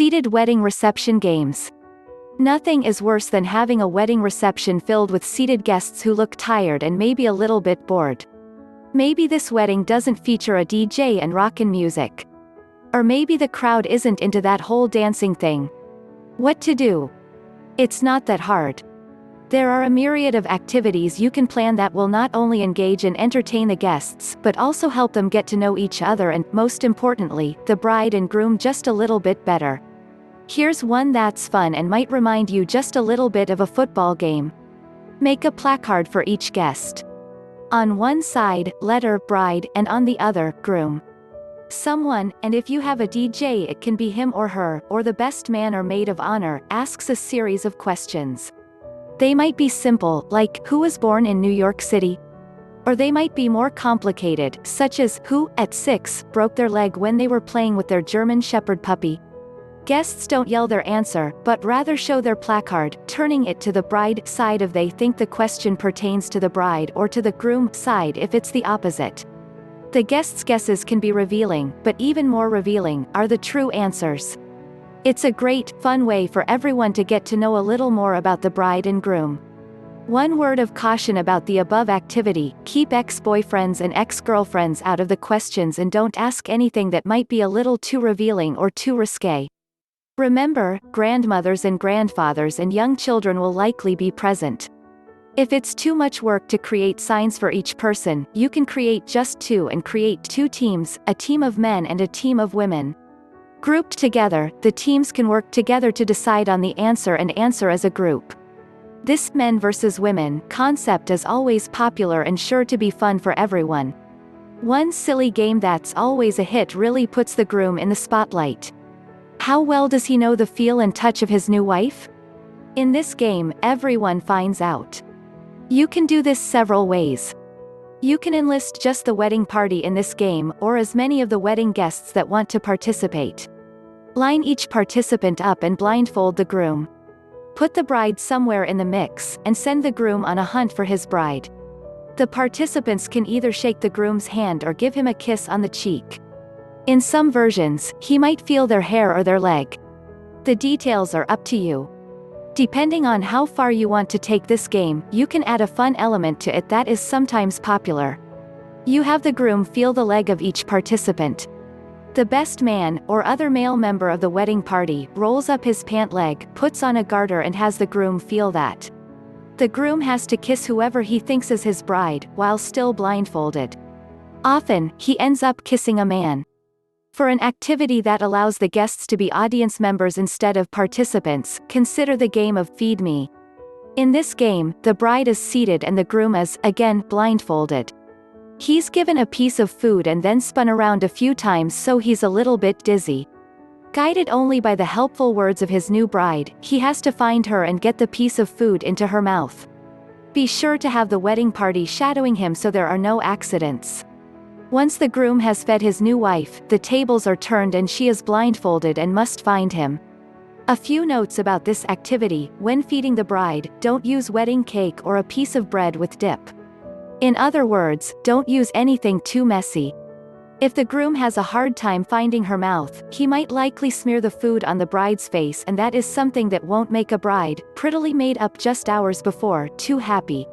Seated wedding reception games. Nothing is worse than having a wedding reception filled with seated guests who look tired and maybe a little bit bored. Maybe this wedding doesn't feature a DJ and rockin' music. Or maybe the crowd isn't into that whole dancing thing. What to do? It's not that hard. There are a myriad of activities you can plan that will not only engage and entertain the guests but also help them get to know each other and, most importantly, the bride and groom just a little bit better. Here's one that's fun and might remind you just a little bit of a football game. Make a placard for each guest. On one side, letter bride, and on the other, groom. Someone, and if you have a DJ it can be him or her, or the best man or maid of honor, asks a series of questions. They might be simple, like, who was born in New York City? Or they might be more complicated, such as, who, at 6, broke their leg when they were playing with their German Shepherd puppy? Guests don't yell their answer, but rather show their placard, turning it to the bride side if they think the question pertains to the bride or to the groom side if it's the opposite. The guests' guesses can be revealing, but even more revealing are the true answers. It's a great, fun way for everyone to get to know a little more about the bride and groom. One word of caution about the above activity: keep ex-boyfriends and ex-girlfriends out of the questions and don't ask anything that might be a little too revealing or too risque. Remember, grandmothers and grandfathers and young children will likely be present. If it's too much work to create signs for each person, you can create just 2 and create 2 teams, a team of men and a team of women. Grouped together, the teams can work together to decide on the answer and answer as a group. This men versus women concept is always popular and sure to be fun for everyone. One silly game that's always a hit really puts the groom in the spotlight. How well does he know the feel and touch of his new wife? In this game, everyone finds out. You can do this several ways. You can enlist just the wedding party in this game, or as many of the wedding guests that want to participate. Line each participant up and blindfold the groom. Put the bride somewhere in the mix, and send the groom on a hunt for his bride. The participants can either shake the groom's hand or give him a kiss on the cheek. In some versions, he might feel their hair or their leg. The details are up to you. Depending on how far you want to take this game, you can add a fun element to it that is sometimes popular. You have the groom feel the leg of each participant. The best man, or other male member of the wedding party, rolls up his pant leg, puts on a garter and has the groom feel that. The groom has to kiss whoever he thinks is his bride, while still blindfolded. Often, he ends up kissing a man. For an activity that allows the guests to be audience members instead of participants, consider the game of Feed Me. In this game, the bride is seated and the groom is, again, blindfolded. He's given a piece of food and then spun around a few times so he's a little bit dizzy. Guided only by the helpful words of his new bride, he has to find her and get the piece of food into her mouth. Be sure to have the wedding party shadowing him so there are no accidents. Once the groom has fed his new wife, the tables are turned and she is blindfolded and must find him. A few notes about this activity: when feeding the bride, don't use wedding cake or a piece of bread with dip. In other words, don't use anything too messy. If the groom has a hard time finding her mouth, he might likely smear the food on the bride's face, and that is something that won't make a bride, prettily made up just hours before, too happy.